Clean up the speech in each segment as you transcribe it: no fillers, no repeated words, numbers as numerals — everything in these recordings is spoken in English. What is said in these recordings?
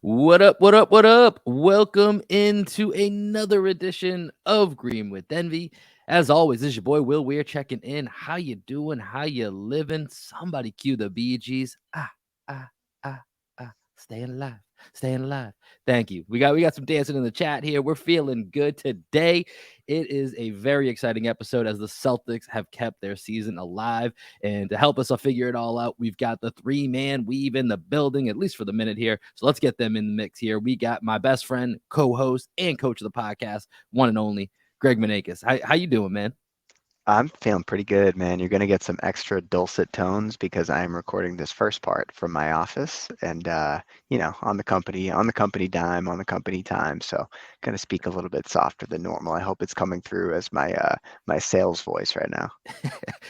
What up? What up? What up? Welcome into another edition of Green with Envy. As always, this is your boy Will Weir checking in. How you doing? How you living? Somebody cue the Bee Gees. Ah, ah, staying alive, staying alive. Thank you. We got some dancing in the chat here. We're feeling good today. It is a very exciting episode as the Celtics have kept their season alive. And to help us figure it all out, we've got the three-man weave in the building, at least for the minute here. So let's get them in the mix here. We got my best friend, co-host, and coach of the podcast, one and only, Greg Maneikis. How you doing, man? I'm feeling pretty good, man. You're gonna get some extra dulcet tones because I'm recording this first part from my office and on the company dime, on the company time. So gonna speak a little bit softer than normal. I hope it's coming through as my sales voice right now.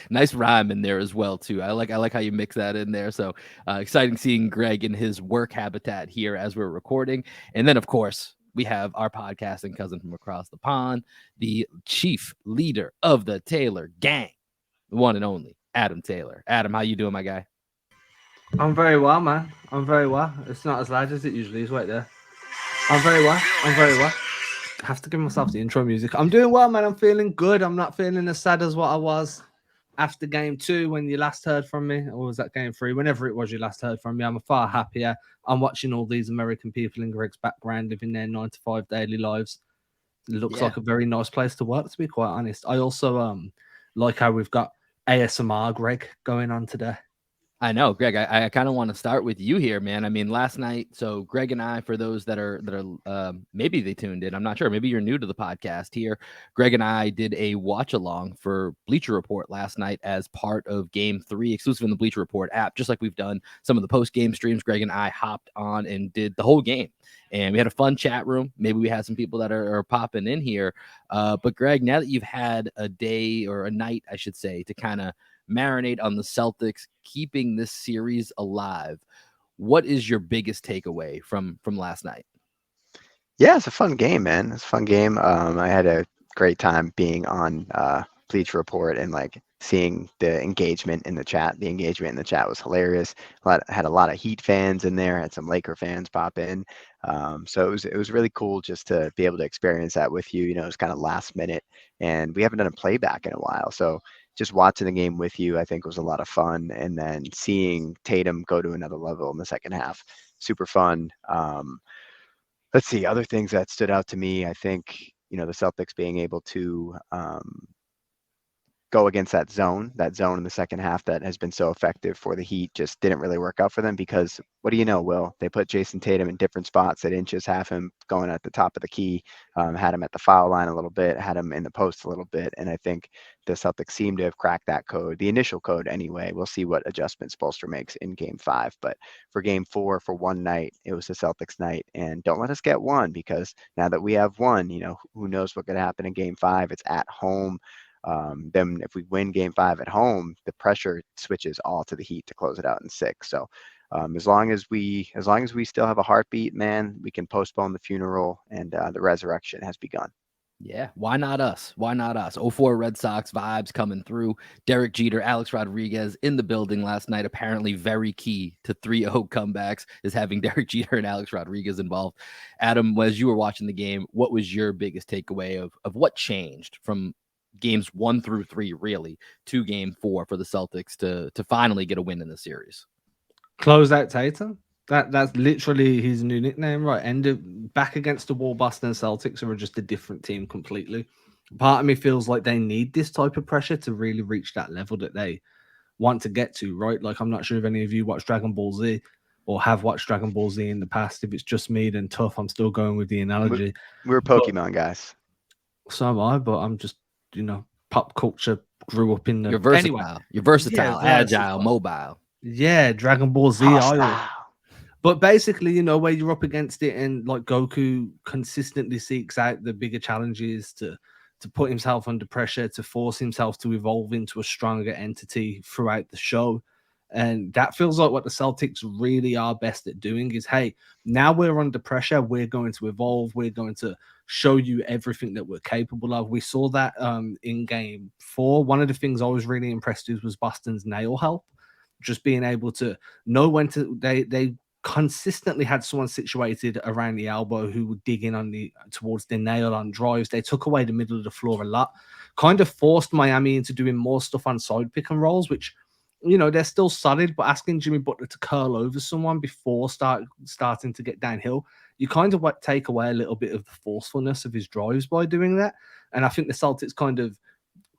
Nice rhyme in there as well too. I like how you mix that in there. So exciting seeing Greg in his work habitat here as we're recording. And then of course we have our podcasting cousin from across the pond, the chief leader of the Taylor gang, the one and only Adam Taylor. Adam, how you doing, my guy? I'm very well, man. I'm very well. It's not as loud as it usually is. Wait there. I'm very well. I'm very well. I have to give myself the intro music. I'm doing well, man. I'm feeling good. I'm not feeling as sad as what I was after game 2 when you last heard from me. Or was that game 3? Whenever it was you last heard from me, I'm far happier. I'm watching all these American people in Greg's background living their 9 to 5 daily lives. It looks Yeah. like a very nice place to work, to be quite honest. I also like how we've got ASMR Greg going on today. I know, Greg. I kind of want to start with you here, man. I mean, last night, so Greg and I, for those that are maybe they tuned in, I'm not sure. Maybe you're new to the podcast here. Greg and I did a watch along for Bleacher Report last night as part of Game 3, exclusive in the Bleacher Report app. Just like we've done some of the post game streams, Greg and I hopped on and did the whole game, and we had a fun chat room. Maybe we had some people that are popping in here. But Greg, now that you've had a day or a night, I should say, to kind of marinate on the Celtics keeping this series alive, what is your biggest takeaway from last night? Yeah, it's a fun game, man. It's a fun game. I had a great time being on Bleach Report and like seeing the engagement in the chat. The engagement in the chat was hilarious. Had a lot of Heat fans in there. Had some Laker fans pop in. So it was really cool just to be able to experience that with you. You know, it was kind of last minute, and we haven't done a playback in a while. So just watching the game with you, I think was a lot of fun. And then seeing Tatum go to another level in the second half, super fun. Let's see, other things that stood out to me, I think, the Celtics being able to go against that zone in the second half that has been so effective for the Heat just didn't really work out for them because what do you know, Will? They put Jason Tatum in different spots at inches, have him going at the top of the key, had him at the foul line a little bit, had him in the post a little bit. And I think the Celtics seem to have cracked that code, the initial code anyway. We'll see what adjustments Spoelstra makes in game 5. But for game 4, for one night, it was the Celtics night. And don't let us get one because now that we have one, who knows what could happen in game 5. It's at home. Then if we win game 5 at home, the pressure switches all to the Heat to close it out in 6. So as long as we still have a heartbeat, man, we can postpone the funeral and the resurrection has begun. Yeah, why not us? Why not us? 04 Red Sox vibes coming through. Derek Jeter, Alex Rodriguez in the building last night. Apparently very key to 3-0 comebacks is having Derek Jeter and Alex Rodriguez involved. Adam, as you were watching the game, what was your biggest takeaway of what changed from games 1 through 3, really, to game 4 for the Celtics to finally get a win in the series? Close out Tatum. That's literally his new nickname, right? Back against the wall, Boston Celtics are just a different team completely. Part of me feels like they need this type of pressure to really reach that level that they want to get to, right? Like, I'm not sure if any of you watch Dragon Ball Z or have watched Dragon Ball Z in the past. If it's just me, then tough. I'm still going with the analogy. We're But Pokemon guys. so am I, but I'm just, pop culture grew up in the... You're versatile. Anyway, You're versatile, yeah, agile, mobile. Yeah, Dragon Ball Z. But basically, where you're up against it and like Goku consistently seeks out the bigger challenges to put himself under pressure, to force himself to evolve into a stronger entity throughout the show. And that feels like what the Celtics really are best at doing is, hey, now we're under pressure. We're going to evolve. We're going to show you everything that we're capable of. We saw that in game 4. One of the things I was really impressed with was Boston's nail help. Just being able to know when to they consistently had someone situated around the elbow who would dig in on the towards the nail on drives. They took away the middle of the floor a lot, kind of forced Miami into doing more stuff on side pick and rolls, which they're still solid, but asking Jimmy Butler to curl over someone before starting to get downhill, you kind of take away a little bit of the forcefulness of his drives by doing that. And I think the Celtics kind of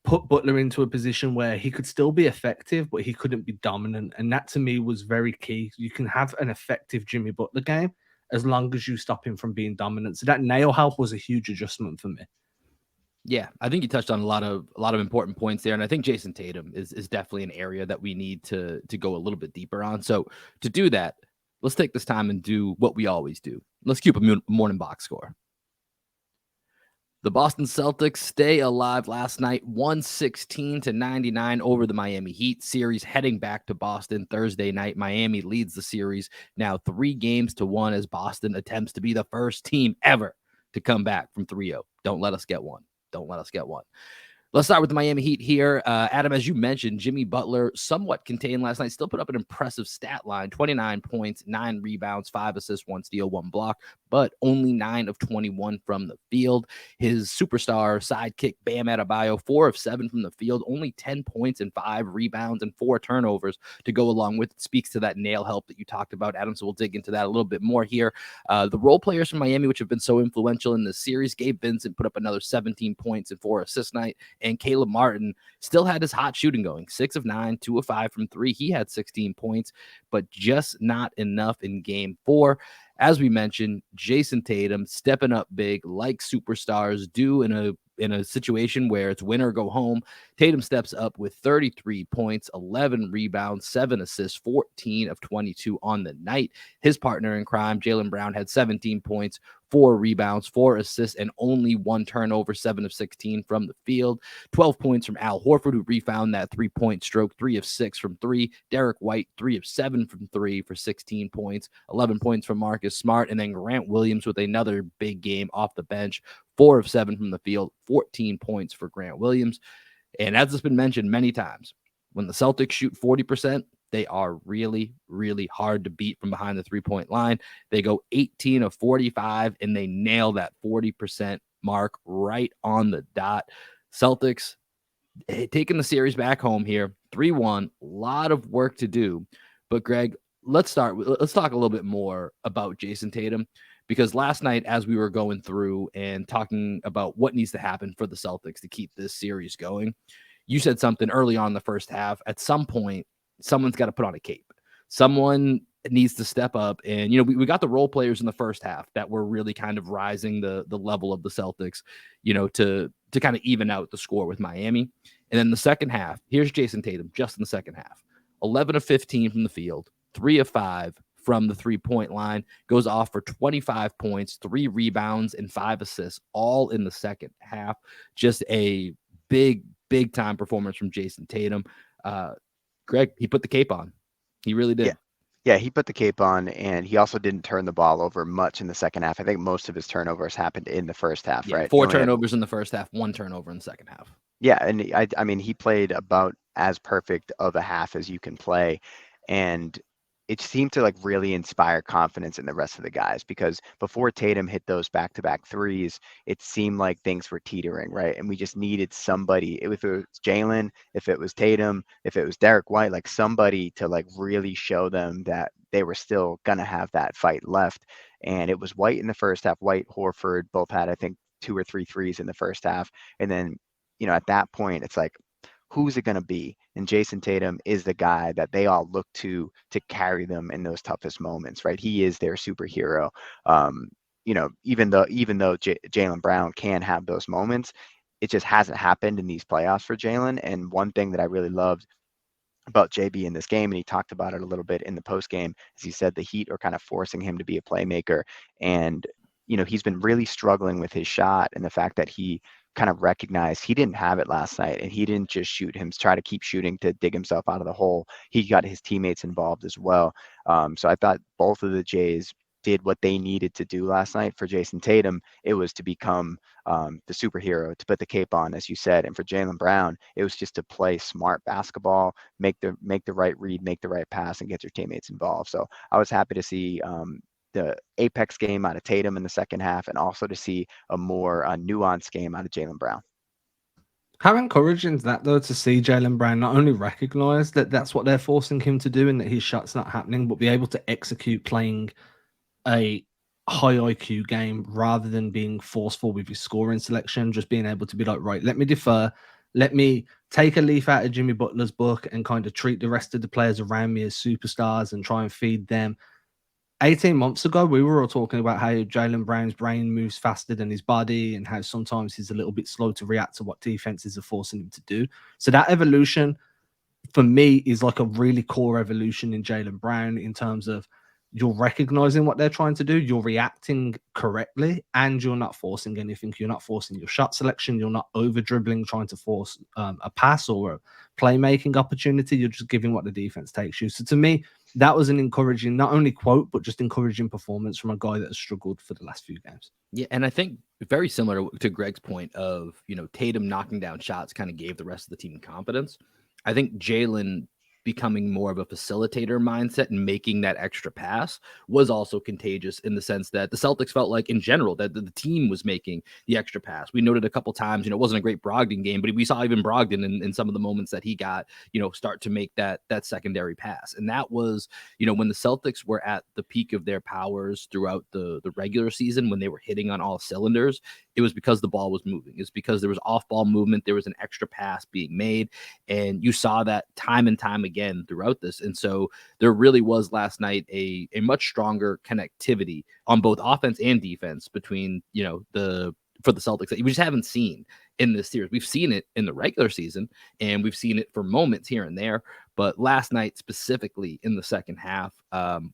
put Butler into a position where he could still be effective, but he couldn't be dominant. And that to me was very key. You can have an effective Jimmy Butler game as long as you stop him from being dominant. So that nail help was a huge adjustment for me. Yeah, I think you touched on a lot of important points there, and I think Jason Tatum is definitely an area that we need to go a little bit deeper on. So to do that, let's take this time and do what we always do. Let's keep a morning box score. The Boston Celtics stay alive last night, 116-99 over the Miami Heat. Series heading back to Boston Thursday night. Miami leads the series now 3-1 as Boston attempts to be the first team ever to come back from 3-0. Don't let us get one. Don't let us get one. Let's start with the Miami Heat here. Adam, as you mentioned, Jimmy Butler somewhat contained last night, still put up an impressive stat line, 29 points, 9 rebounds, 5 assists, 1 steal, 1 block, but only 9 of 21 from the field. His superstar sidekick, Bam Adebayo, 4 of 7 from the field, only 10 points and 5 rebounds and 4 turnovers to go along with it. Speaks to that nail help that you talked about, Adam, so we'll dig into that a little bit more here. The role players from Miami, which have been so influential in this series, Gabe Vincent put up another 17 points and 4 assists night, and Caleb Martin still had his hot shooting going, 6 of 9, 2 of 5 from 3. He had 16 points, but just not enough in game 4. As we mentioned, Jason Tatum stepping up big like superstars do in a situation where it's win or go home. Tatum steps up with 33 points, 11 rebounds, 7 assists, 14 of 22 on the night. His partner in crime, Jaylen Brown, had 17 points, 4 rebounds, 4 assists, and only 1 turnover, 7 of 16 from the field. 12 points from Al Horford, who refound that 3-point stroke, 3 of 6 from 3. Derek White, 3 of 7 from 3 for 16 points. 11 points from Marcus Smart, and then Grant Williams with another big game off the bench, 4 of 7 from the field, 14 points for Grant Williams. And as it's been mentioned many times, when the Celtics shoot 40%, they are really, really hard to beat from behind the 3-point line. They go 18 of 45, and they nail that 40% mark right on the dot. Celtics taking the series back home here, 3-1. A lot of work to do. But, Greg, let's talk a little bit more about Jason Tatum, because last night, as we were going through and talking about what needs to happen for the Celtics to keep this series going, you said something early on in the first half. At some point, someone's got to put on a cape. Someone needs to step up. And, we got the role players in the first half that were really kind of rising the level of the Celtics, to kind of even out the score with Miami. And then the second half, here's Jason Tatum just in the second half, 11 of 15 from the field, 3 of 5 from the 3-point line, goes off for 25 points, 3 rebounds, and 5 assists, all in the second half. Just a big time performance from Jason Tatum. Greg, he put the cape on. He really did. Yeah, he put the cape on, and he also didn't turn the ball over much in the second half. I think most of his turnovers happened in the first half, right? 4 turnovers in the first half, 1 turnover in the second half. Yeah, and I mean, he played about as perfect of a half as you can play, and it seemed to really inspire confidence in the rest of the guys, because before Tatum hit those back-to-back threes, it seemed like things were teetering, right? And we just needed somebody, if it was Jaylen, if it was Tatum, if it was Derek White, somebody to really show them that they were still gonna have that fight left. And it was White in the first half. White, Horford both had, I think, 2 or 3 threes in the first half, and then at that point, it's who's it going to be? And Jason Tatum is the guy that they all look to carry them in those toughest moments, right? He is their superhero. Even though Jaylen Brown can have those moments, it just hasn't happened in these playoffs for Jaylen. And one thing that I really loved about JB in this game, and he talked about it a little bit in the post game, as he said the Heat are kind of forcing him to be a playmaker. And he's been really struggling with his shot, and the fact that he kind of recognized he didn't have it last night, and he didn't just try to keep shooting to dig himself out of the hole. He got his teammates involved as well. So I thought both of the Jays did what they needed to do last night. For Jason Tatum, it was to become the superhero, to put the cape on, as you said. And for Jaylen Brown, it was just to play smart basketball, make the right read, make the right pass, and get your teammates involved. So I was happy to see the apex game out of Tatum in the second half, and also to see a more nuanced game out of Jaylen Brown. How encouraging is that, though, to see Jaylen Brown not only recognize that that's what they're forcing him to do and that his shot's not happening, but be able to execute playing a high IQ game rather than being forceful with his scoring selection, just being able to be like, right, let me defer, let me take a leaf out of Jimmy Butler's book and kind of treat the rest of the players around me as superstars and try and feed them. 18 months ago, we were all talking about how Jaylen Brown's brain moves faster than his body and how sometimes he's a little bit slow to react to what defenses are forcing him to do. So that evolution, for me, is like a really core evolution in Jaylen Brown in terms of you're recognizing what they're trying to do, you're reacting correctly, and you're not forcing anything. You're not forcing your shot selection. You're not over dribbling, trying to force a pass or a playmaking opportunity. You're just giving what the defense takes you. So to me, that was an encouraging, not only quote, but just encouraging performance from a guy that has struggled for the last few games. Yeah, and I think very similar to Greg's point of, Tatum knocking down shots kind of gave the rest of the team confidence. I think Jaylen becoming more of a facilitator mindset and making that extra pass was also contagious in the sense that the Celtics felt like in general that the team was making the extra pass. We noted a couple times, it wasn't a great Brogdon game, but we saw even Brogdon in some of the moments that he got, start to make that secondary pass. And that was, when the Celtics were at the peak of their powers throughout the regular season, when they were hitting on all cylinders, it was because the ball was moving. It's because there was off-ball movement. There was an extra pass being made. And you saw that time and time again throughout this. And so there really was last night a much stronger connectivity on both offense and defense between, for the Celtics that we just haven't seen in this series. We've seen it in the regular season and we've seen it for moments here and there. But last night, specifically in the second half,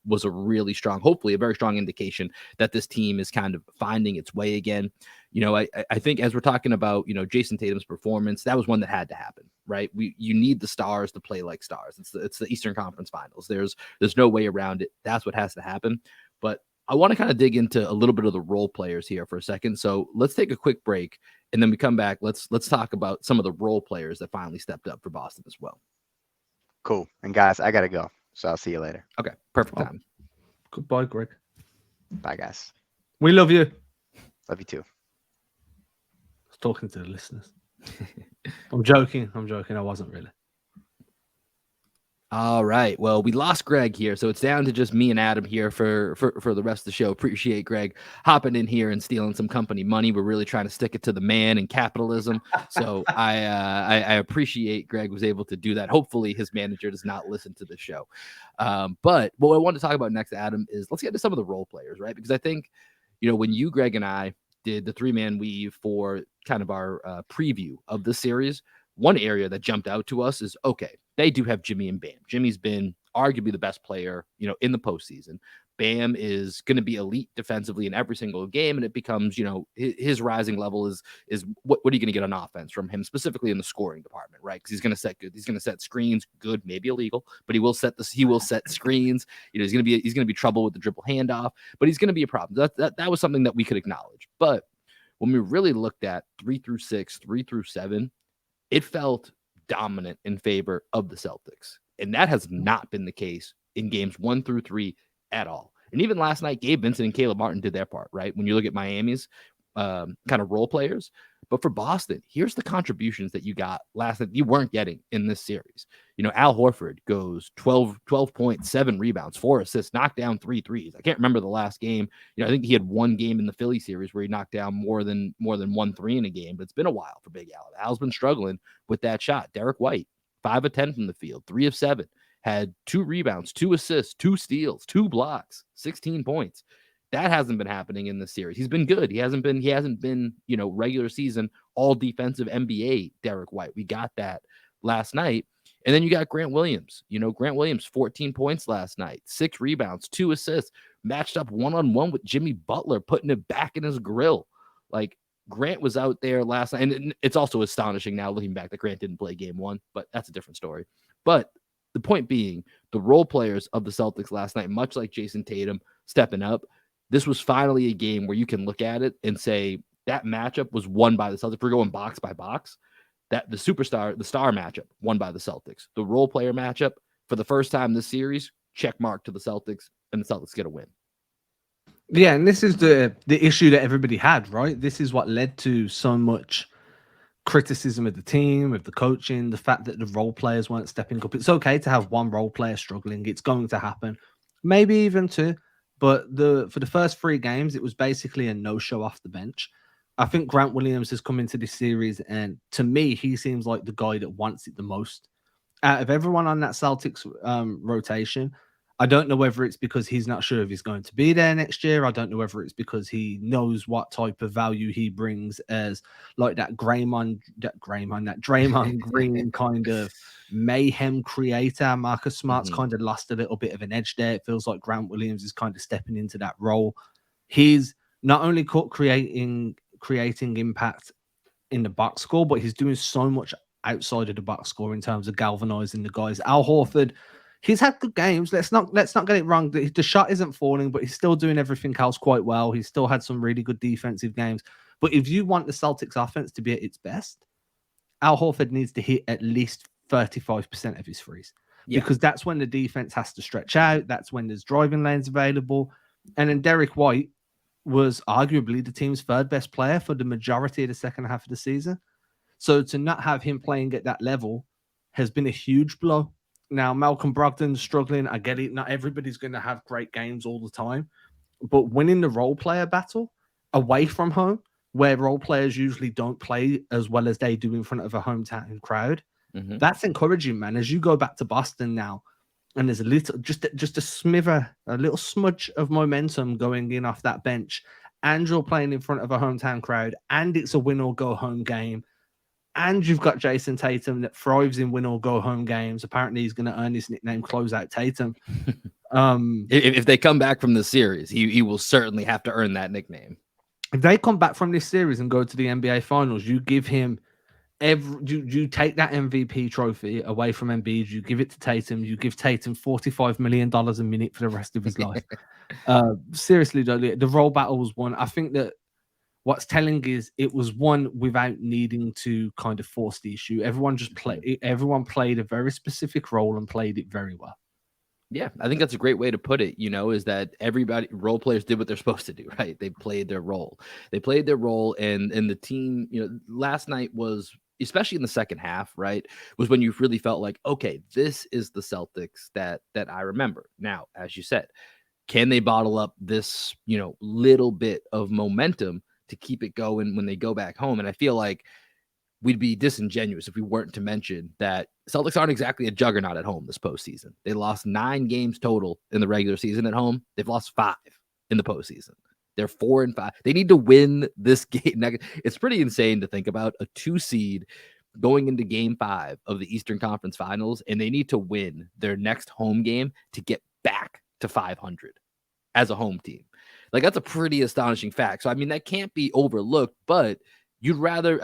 was a really strong, hopefully a very strong indication that this team is kind of finding its way again. I think as we're talking about, Jason Tatum's performance, that was one that had to happen, right? You need the stars to play like stars. It's the Eastern Conference Finals. There's no way around it. That's what has to happen. But I want to kind of dig into a little bit of the role players here for a second. So let's take a quick break and then we come back. Let's talk about some of the role players that finally stepped up for Boston as well. Cool. And guys, I got to go. So I'll see you later. Okay. Perfect time. Goodbye, Greg. Bye, guys. We love you. Love you too. I was talking to the listeners. I'm joking. I wasn't really. All right. Well, we lost Greg here, so it's down to just me and Adam here for the rest of the show. Appreciate Greg hopping in here and stealing some company money. We're really trying to stick it to the man and capitalism. So I appreciate Greg was able to do that. Hopefully his manager does not listen to the show. But what I want to talk about next, Adam, is let's get to some of the role players, right? Because I think, when you, Greg, and I did the 3-man weave for kind of our preview of the series, one area that jumped out to us is, okay, they do have Jimmy and Bam. Jimmy's been arguably the best player, in the postseason. Bam is going to be elite defensively in every single game, and it becomes, his rising level is what are you going to get on offense from him, specifically in the scoring department, right? Because he's going to set screens, good, maybe illegal, but he will set screens. He's going to be trouble with the dribble handoff, but he's going to be a problem. That was something that we could acknowledge. But when we really looked at 3 through 6, 3 through 7, it felt dominant in favor of the Celtics. And that has not been the case in games 1 through 3 at all. And even last night, Gabe Vincent and Caleb Martin did their part, right? When you look at Miami's kind of role players. But for Boston, here's the contributions that you got last night you weren't getting in this series. Al Horford goes 12 points, 7 rebounds, 4 assists, knocked down 3 threes. I can't remember the last game. I think he had one game in the Philly series where he knocked down more than 1 3 in a game, but it's been a while for Big Al. Al's been struggling with that shot. Derek White, 5 of 10 from the field, 3 of 7, had 2 rebounds, 2 assists, 2 steals, 2 blocks, 16 points. That hasn't been happening in this series. He's been good. He hasn't been, regular season, all defensive NBA Derek White. We got that last night. And then you got Grant Williams. Grant Williams, 14 points last night, 6 rebounds, 2 assists, matched up one-on-one with Jimmy Butler, putting it back in his grill. Like, Grant was out there last night. And it's also astonishing now looking back that Grant didn't play game 1, but that's a different story. But the point being, the role players of the Celtics last night, much like Jason Tatum stepping up, this was finally a game where you can look at it and say that matchup was won by the Celtics. If we're going box by box, that the star matchup won by the Celtics. The role player matchup for the first time this series, check mark to the Celtics, and the Celtics get a win. Yeah, and this is the issue that everybody had, right? This is what led to so much criticism of the team, of the coaching, the fact that the role players weren't stepping up. It's okay to have one role player struggling. It's going to happen. Maybe even two. But for the first 3 games, it was basically a no-show off the bench. I think Grant Williams has come into this series, and to me, he seems like the guy that wants it the most. Out of everyone on that Celtics rotation, I don't know whether it's because he's not sure if he's going to be there next year. I don't know whether it's because he knows what type of value he brings as like that Draymond Green kind of mayhem creator. Marcus Smart's kind of lost a little bit of an edge there. It feels like Grant Williams is kind of stepping into that role. He's not only creating impact in the box score, but he's doing so much outside of the box score in terms of galvanizing the guys. Al Horford, he's had good games. Let's not get it wrong. The shot isn't falling, but he's still doing everything else quite well. He's still had some really good defensive games. But if you want the Celtics offense to be at its best, Al Horford needs to hit at least 35% of his threes. Yeah. Because that's when the defense has to stretch out. That's when there's driving lanes available. And then Derek White was arguably the team's 3rd best player for the majority of the second half of the season. So to not have him playing at that level has been a huge blow. Now, Malcolm Brogdon's struggling. I get it. Not everybody's going to have great games all the time. But winning the role player battle away from home, where role players usually don't play as well as they do in front of a hometown crowd, that's encouraging, man. As you go back to Boston now, and there's a little, just a little smudge of momentum going in off that bench, and you're playing in front of a hometown crowd, and it's a win or go home game, and you've got Jason Tatum that thrives in win or go home games. Apparently, he's going to earn his nickname Closeout Tatum. If they come back from the series, he will certainly have to earn that nickname. If they come back from this series and go to the NBA Finals, you give him you take that MVP trophy away from Embiid, you give it to Tatum, you give Tatum $45 million a minute for the rest of his life. Seriously, though, the role battle was won. I think that what's telling is it was won without needing to kind of force the issue. Everyone played a very specific role and played it very well. Yeah, I think that's a great way to put it, is that role players did what they're supposed to do, right? They played their role. And the team, last night was, especially in the second half, right, was when you really felt like, okay, this is the Celtics that I remember. Now, as you said, can they bottle up this, little bit of momentum to keep it going when they go back home? And I feel like we'd be disingenuous if we weren't to mention that Celtics aren't exactly a juggernaut at home this postseason. They lost 9 games total in the regular season at home. They've lost 5 in the postseason. They're 4-5. They need to win this game. It's pretty insane to think about a 2 seed going into game 5 of the Eastern Conference Finals, and they need to win their next home game to get back to 500 as a home team. Like, that's a pretty astonishing fact. So, I mean, that can't be overlooked, but you'd rather,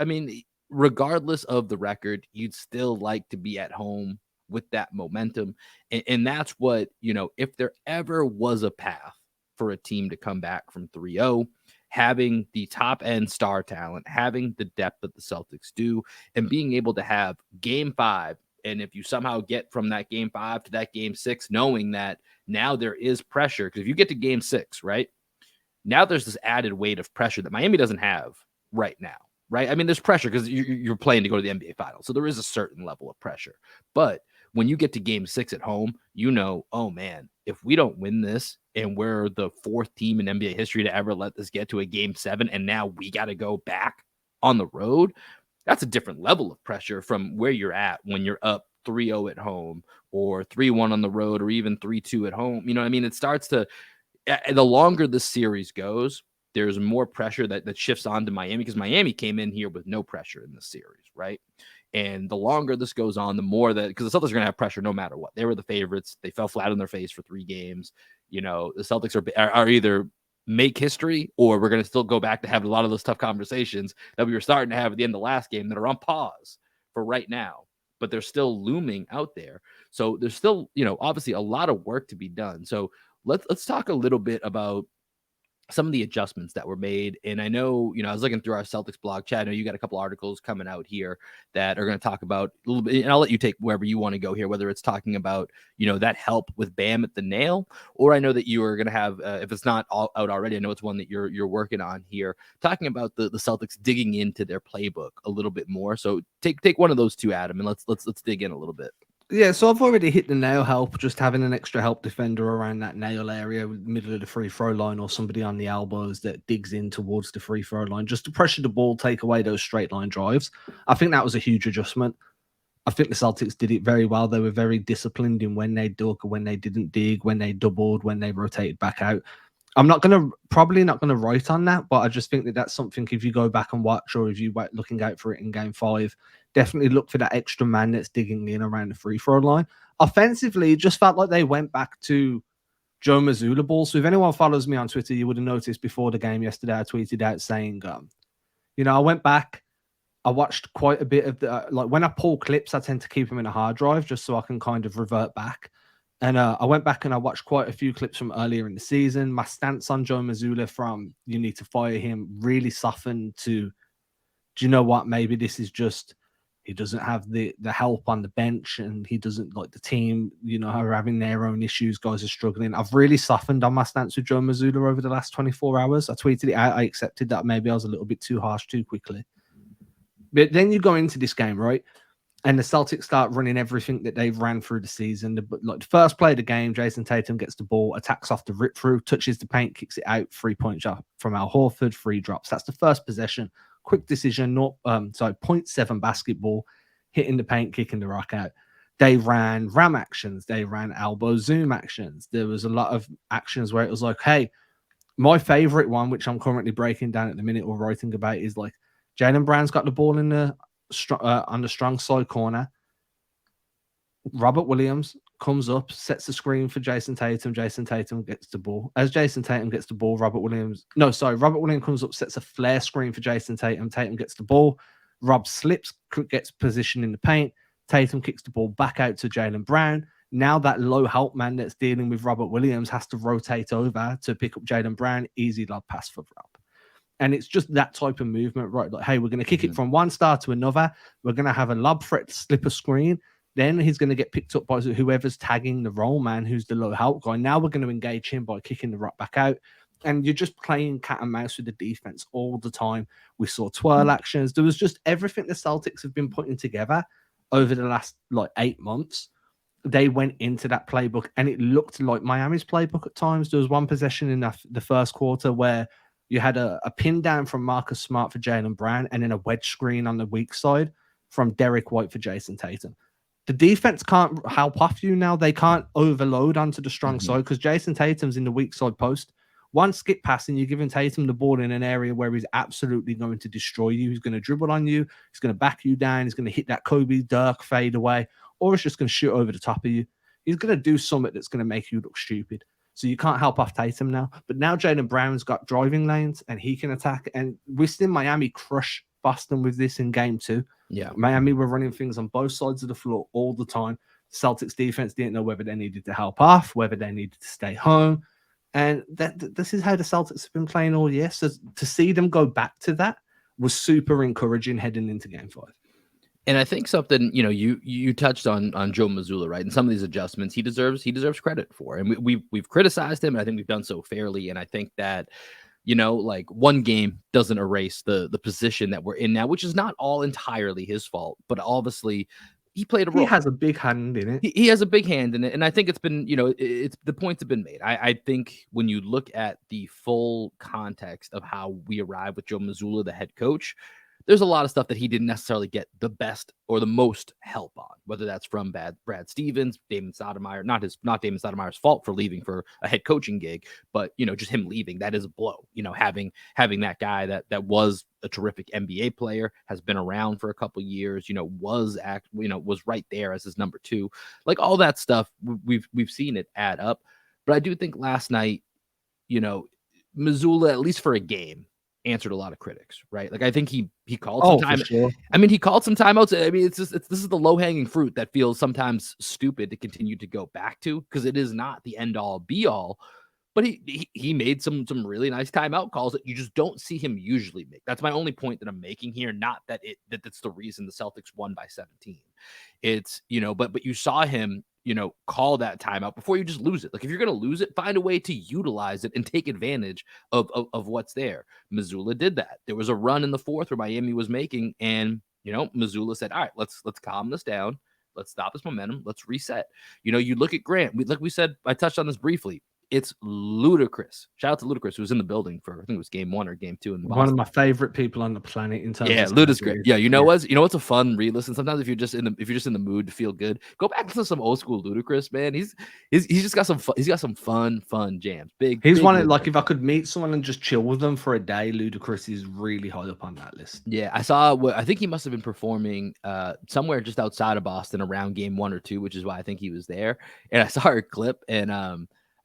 regardless of the record, you'd still like to be at home with that momentum. And that's what, if there ever was a path for a team to come back from 3-0, having the top end star talent, having the depth that the Celtics do, and being able to have game 5. And if you somehow get from that game 5 to that game 6, knowing that now there is pressure, because if you get to game 6, right, now there's this added weight of pressure that Miami doesn't have right now. Right. I mean, there's pressure because you're playing to go to the NBA Finals. So there is a certain level of pressure. But when you get to game 6 at home, oh, man, if we don't win this and we're the 4th team in NBA history to ever let this get to a game 7, and now we got to go back on the road, that's a different level of pressure from where you're at when you're up 3-0 at home or 3-1 on the road or even 3-2 at home. You know what I mean? It starts to, the longer the series goes, there's more pressure that shifts on to Miami, because Miami came in here with no pressure in this series, right? And the longer this goes on, the more that, because the Celtics are going to have pressure no matter what. They were the favorites. They fell flat on their face for 3 games. The Celtics are either make history, or we're going to still go back to have a lot of those tough conversations that we were starting to have at the end of the last game that are on pause for right now, but they're still looming out there. So there's still, obviously a lot of work to be done. So let's talk a little bit about some of the adjustments that were made. And I know, I was looking through our Celtics blog chat. I know you got a couple articles coming out here that are going to talk about a little bit, and I'll let you take wherever you want to go here, whether it's talking about, that help with Bam at the nail, or I know that you are going to have, if it's not out already, I know it's one that you're working on here, talking about the Celtics digging into their playbook a little bit more. So take one of those two, Adam, and let's dig in a little bit. Yeah, so I've already hit the nail help, just having an extra help defender around that nail area, middle of the free throw line, or somebody on the elbows that digs in towards the free throw line, just to pressure the ball, take away those straight line drives. I think that was a huge adjustment. I think the Celtics did it very well. They were very disciplined in when they dug, when they didn't dig, when they doubled, when they rotated back out. I'm probably not going to write on that, but I just think that that's something, if you go back and watch, or if you were looking out for it in game 5, definitely look for that extra man that's digging in around the free throw line. Offensively, it just felt like they went back to Joe Mazzulla ball. So if anyone follows me on Twitter, you would have noticed before the game yesterday, I tweeted out saying, I went back, I watched quite a bit of the, when I pull clips, I tend to keep them in a hard drive just so I can kind of revert back. And I went back and I watched quite a few clips from earlier in the season. My stance on Joe Mazzulla from you need to fire him really softened to, do you know what? Maybe this is just, he doesn't have the help on the bench, and he doesn't, like, the team, are having their own issues. Guys are struggling. I've really softened on my stance with Joe Mazzulla over the last 24 hours. I tweeted it out. I accepted that maybe I was a little bit too harsh too quickly. But then you go into this game, right? And the Celtics start running everything that they've ran through the season. The first play of the game, Jason Tatum gets the ball, attacks off the rip through, touches the paint, kicks it out, 3-point shot from Al Horford, 3 drops. That's the first possession. Quick decision, 0.7 basketball, hitting the paint, kicking the rock out. They ran ram actions. They ran elbow zoom actions. There was a lot of actions where it was like, hey, my favorite one, which I'm currently breaking down at the minute or writing about, is like Jaylen Brown's got the ball in the on the strong side corner. Robert Williams comes up, sets the screen for Jason Tatum. Jason Tatum gets the ball. As Jason Tatum gets the ball, Robert Williams comes up, sets a flare screen for Jason Tatum. Tatum gets the ball. Rob slips, gets position in the paint. Tatum kicks the ball back out to Jaylen Brown. Now that low help man that's dealing with Robert Williams has to rotate over to pick up Jaylen Brown. Easy lob pass for Rob. And it's just that type of movement, right? Like, hey, we're going to kick it from one star to another. We're going to have a lob threat to slip a screen. Then he's going to get picked up by whoever's tagging the roll man, who's the low help guy. Now we're going to engage him by kicking the rock back out. And you're just playing cat and mouse with the defense all the time. We saw twirl actions. There was just everything the Celtics have been putting together over the last 8 months. They went into that playbook, and it looked like Miami's playbook at times. There was one possession in the first quarter where you had a pin down from Marcus Smart for Jaylen Brown, and then a wedge screen on the weak side from Derek White for Jason Tatum. The defense can't help off you now. They can't overload onto the strong side because Jason Tatum's in the weak side post. One skip pass and you're giving Tatum the ball in an area where he's absolutely going to destroy you. He's going to dribble on you. He's going to back you down. He's going to hit that Kobe Dirk fade away, or he's just going to shoot over the top of you. He's going to do something that's going to make you look stupid. So you can't help off Tatum now. But now Jaylen Brown's got driving lanes and he can attack. And we've seen Miami crush Boston with this in game 2. Yeah. Miami were running things on both sides of the floor all the time. Celtics defense didn't know whether they needed to help off, whether they needed to stay home. And this is how the Celtics have been playing all year. So to see them go back to that was super encouraging heading into game 5. And I think something, you touched on Joe Mazzulla, right? And some of these adjustments he deserves credit for. And we've criticized him, and I think we've done so fairly. And I think that, one game doesn't erase the position that we're in now, which is not all entirely his fault, but obviously he played a role. He has a big hand in it. He has a big hand in it. And I think it's been, it's the points have been made. I think when you look at the full context of how we arrived with Joe Mazzulla, the head coach, there's a lot of stuff that he didn't necessarily get the best or the most help on, whether that's from Brad Stevens, Damon Stoudemire, not Damon Stoudemire's fault for leaving for a head coaching gig, but, just him leaving, that is a blow. Having that guy that was a terrific NBA player, has been around for a couple years, was right there as his number 2, like all that stuff. We've seen it add up. But I do think last night, Mazzulla, at least for a game, answered a lot of critics, right? Like I think he called some time. Sure. I mean, he called some timeouts. I mean, this is the low-hanging fruit that feels sometimes stupid to continue to go back to, because it is not the end all be all. but he made some really nice timeout calls that you just don't see him usually make. That's my only point that I'm making here. Not that that's the reason the Celtics won by 17. It's, but you saw him, call that timeout before you just lose it. Like, if you're going to lose it, find a way to utilize it and take advantage of what's there. Missoula did that. There was a run in the fourth where Miami was making, and, Missoula said, all right, let's calm this down. Let's stop this momentum. Let's reset. You look at Grant. Like we said, I touched on this briefly. It's ludicrous. Shout out to Ludacris, who was in the building for, I think it was game 1 or game 2 in Boston. One of my favorite people on the planet in terms of Ludacris great. Yeah, what's a fun re-listen. Sometimes if you're just in the mood to feel good, go back to some old school Ludacris, man. He's just got some fun, he's got some fun jams. He's one of, like, if I could meet someone and just chill with them for a day, Ludacris is really high up on that list. Yeah, I think he must have been performing somewhere just outside of Boston around game 1 or 2, which is why I think he was there. And I saw a clip, and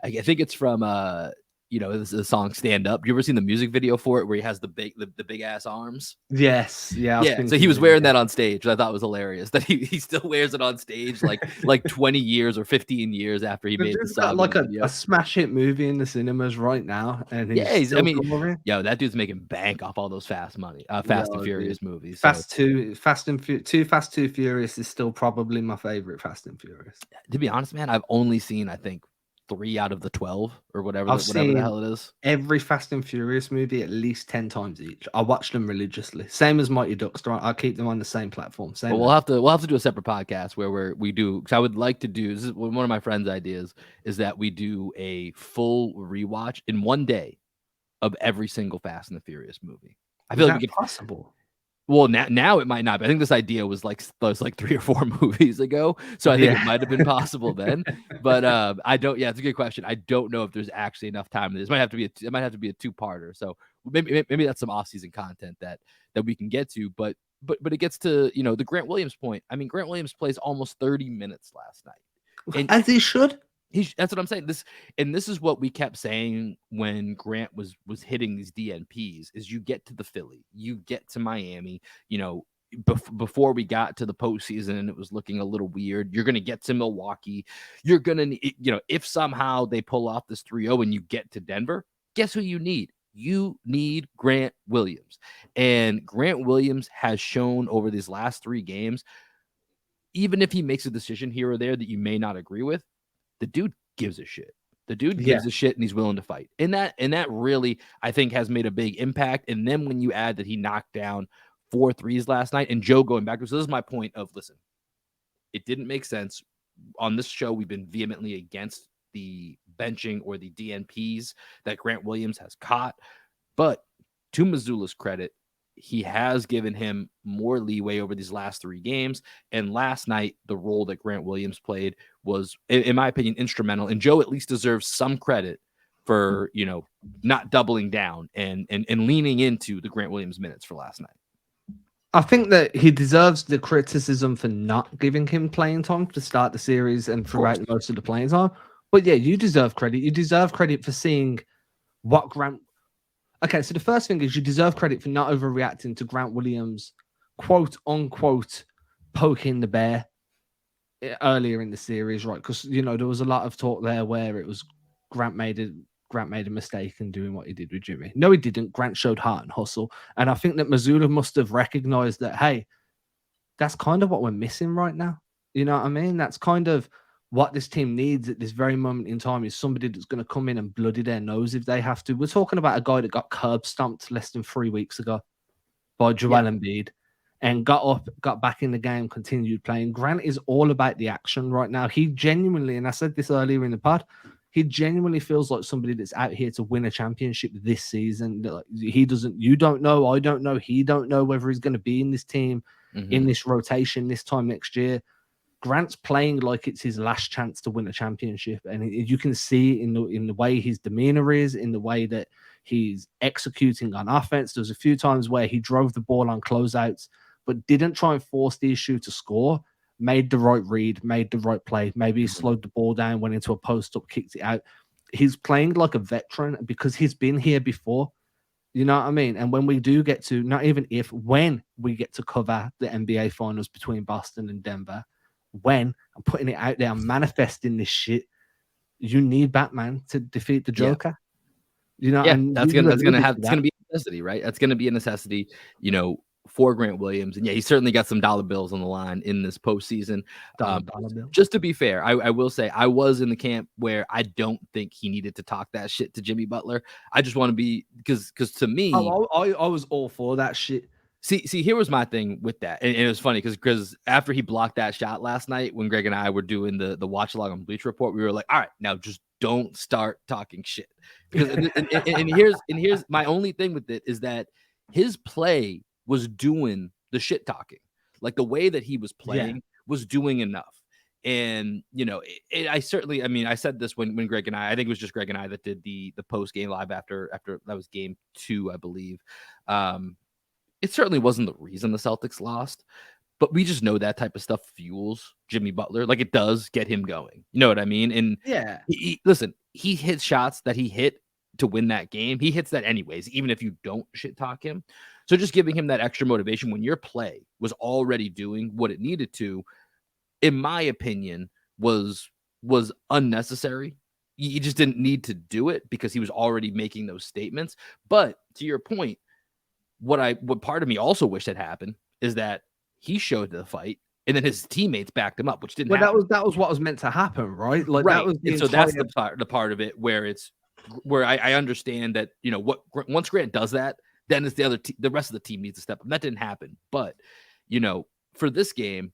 I think it's from this is the song "Stand Up." You ever seen the music video for it where he has the big ass arms? Yes, yeah. So he was wearing that on stage, which I thought was hilarious. That he still wears it on stage, like 20 years or 15 years after he made the song. Like a smash hit movie in the cinemas right now, and that dude's making bank off all those Fast and Furious movies. Too Fast, Too Furious is still probably my favorite Fast and Furious. To be honest, man, I've only seen, I think, 3 out of the 12 or whatever the hell it is. Every Fast and Furious movie at least 10 times each. I watch them religiously. Same as Mighty Ducks. I keep them on the same platform. We'll have to do a separate podcast where we do, because I would like to do, this is one of my friends' ideas, is that we do a full rewatch in one day of every single Fast and the Furious movie. I feel like possible. Well, now it might not be. I think this idea was like 3 or 4 movies ago, so I think it might have been possible then. But I don't. Yeah, it's a good question. I don't know if there's actually enough time. This might have to be a 2-parter. So maybe that's some off-season content that we can get to. But it gets to the Grant Williams point. I mean, Grant Williams plays almost 30 minutes last night, and as he should. That's what I'm saying. This is what we kept saying when Grant was hitting these DNPs. Is you get to the Philly, you get to Miami. Before we got to the postseason and it was looking a little weird. You're gonna get to Milwaukee. You're gonna if somehow they pull off this 3-0 and you get to Denver, guess who you need? You need Grant Williams, and Grant Williams has shown over these last 3 games. Even if he makes a decision here or there that you may not agree with, the dude gives a shit. The dude gives a shit, and he's willing to fight. And that really, I think, has made a big impact. And then when you add that he knocked down 4 threes last night, and Joe going back, so this is my point of, listen, it didn't make sense. On this show, we've been vehemently against the benching or the DNPs that Grant Williams has caught. But to Missoula's credit, he has given him more leeway over these last 3 games. And last night, the role that Grant Williams played was, in my opinion, instrumental. And Joe at least deserves some credit for, not doubling down and leaning into the Grant Williams minutes for last night. I think that he deserves the criticism for not giving him playing time to start the series and throughout most of the playing time. But yeah, you deserve credit. You deserve credit for seeing what Grant... Okay, so the first thing is you deserve credit for not overreacting to Grant Williams, quote unquote, poking the bear earlier in the series, right? Because there was a lot of talk there where it was Grant made a mistake in doing what he did with Jimmy. No, he didn't. Grant showed heart and hustle, and I think that Missoula must have recognized that. Hey, that's kind of what we're missing right now. You know what I mean? That's kind of what this team needs at this very moment in time, is somebody that's going to come in and bloody their nose if they have to. We're talking about a guy that got curb stomped less than 3 weeks ago by Joel Embiid and got back in the game, continued playing. Grant is all about the action right now. He genuinely, and I said this earlier in the pod, he genuinely feels like somebody that's out here to win a championship this season. He doesn't, you don't know, I don't know, he don't know whether he's going to be in this team, in this rotation this time next year. Grant's playing like it's his last chance to win a championship, and you can see in the way his demeanor is, in the way that he's executing on offense. There's a few times where he drove the ball on closeouts, but didn't try and force the issue to score. Made the right read, made the right play. Maybe he slowed the ball down, went into a post up, kicked it out. He's playing like a veteran because he's been here before. You know what I mean? And when we do get to, not even if, when we get to cover the NBA finals between Boston and Denver, when I'm putting it out there, I'm manifesting this shit. you need Batman to defeat the Joker. You know, Yeah, and that's you gonna alluded have to it's that. gonna be a necessity, right? That's gonna be a necessity, for Grant Williams. And yeah, he certainly got some dollar bills on the line in this postseason. Dollar bill. Just to be fair, I will say I was in the camp where I don't think he needed to talk that shit to Jimmy Butler. I just want to be because to me, Oh, I was all for that shit. See, here was my thing with that, and it was funny because after he blocked that shot last night, when Greg and I were doing the watch along on Bleach Report, we were like, all right, now just don't start talking shit. Because here's my only thing with it is that his play was doing the shit talking, like the way that he was playing was doing enough. And I certainly, I mean, I said this when Greg and I think it was just Greg and I that did the post game live after that was game 2, I believe. It certainly wasn't the reason the Celtics lost, but we just know that type of stuff fuels Jimmy Butler. Like, it does get him going. You know what I mean? And listen, he hits shots that he hit to win that game. He hits that anyways, even if you don't shit talk him. So just giving him that extra motivation when your play was already doing what it needed to, in my opinion, was unnecessary. You just didn't need to do it because he was already making those statements. But to your point, what part of me also wish had happened is that he showed the fight and then his teammates backed him up, which didn't happen. That was what was meant to happen, right? Like right. that was And so that's the part of it where I understand that, once Grant does that, then it's the rest of the team needs to step up. That didn't happen. But, for this game,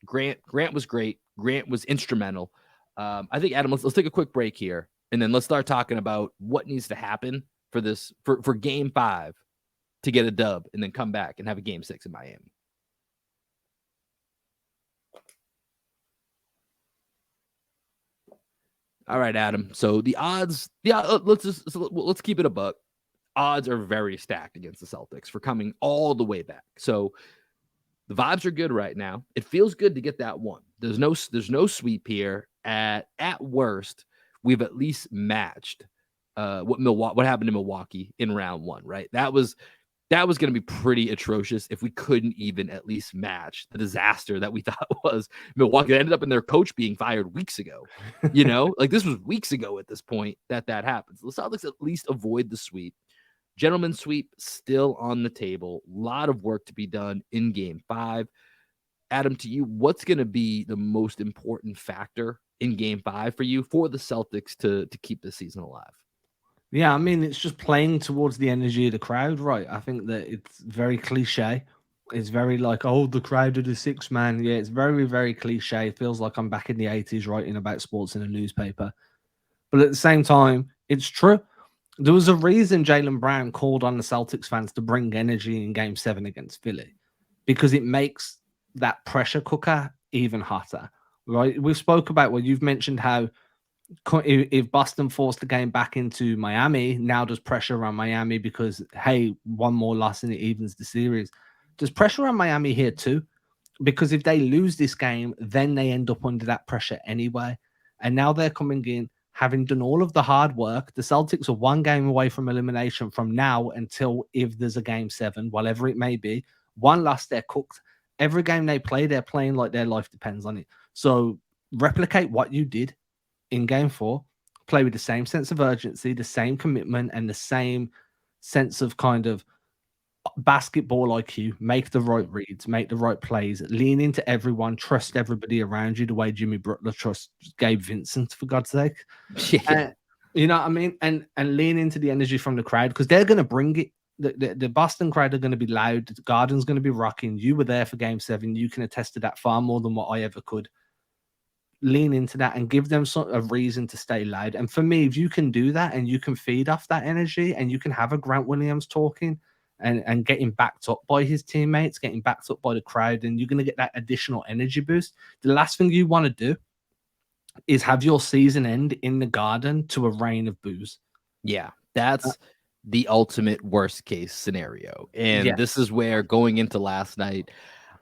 Grant was great. Grant was instrumental. I think, Adam, let's take a quick break here, and then let's start talking about what needs to happen for this for game 5 to get a dub and then come back and have a game 6 in Miami. All right, Adam. So the odds, let's keep it a buck. Odds are very stacked against the Celtics for coming all the way back. So the vibes are good right now. It feels good to get that one. There's no sweep here. At worst, we've at least matched what happened to Milwaukee in round 1, right? That was going to be pretty atrocious if we couldn't even at least match the disaster that we thought was Milwaukee. It ended up in their coach being fired weeks ago. Like this was weeks ago at this point that happens. The Celtics at least avoid the sweep. Gentleman's sweep still on the table. A lot of work to be done in game 5. Adam, to you, what's going to be the most important factor in game 5 for you for the Celtics to keep the season alive? Yeah, I mean, it's just playing towards the energy of the crowd, right? I think that it's very cliche. It's very like, oh, the crowd are the 6 man. Yeah, it's very, very cliche. It feels like I'm back in the 80s writing about sports in a newspaper. But at the same time, it's true. There was a reason Jaylen Brown called on the Celtics fans to bring energy in game 7 against Philly, because it makes that pressure cooker even hotter, right? We've spoke about, well, you've mentioned how if Boston forced the game back into Miami, now there's pressure on Miami because, hey, one more loss and it evens the series. There's pressure on Miami here too, because if they lose this game, then they end up under that pressure anyway. And now they're coming in, having done all of the hard work. The Celtics are 1 game away from elimination from now until if there's a game 7, whatever it may be. 1 loss, they're cooked. Every game they play, they're playing like their life depends on it. So replicate what you did in game 4, play with the same sense of urgency, the same commitment, and the same sense of kind of basketball IQ. Make the right reads, make the right plays, lean into everyone, trust everybody around you the way Jimmy Butler trusts Gabe Vincent, for God's sake. Yeah. You know what I mean? And lean into the energy from the crowd, because they're going to bring it. The Boston crowd are going to be loud. The Garden's going to be rocking. You were there for game 7. You can attest to that far more than what I ever could. Lean into that and give them sort of reason to stay loud. And for me, if you can do that and you can feed off that energy and you can have a Grant Williams talking and getting backed up by his teammates, getting backed up by the crowd, and you're going to get that additional energy boost. The last thing you want to do is have your season end in the Garden to a rain of boos. Yeah, that's the ultimate worst case scenario. And this is where, going into last night,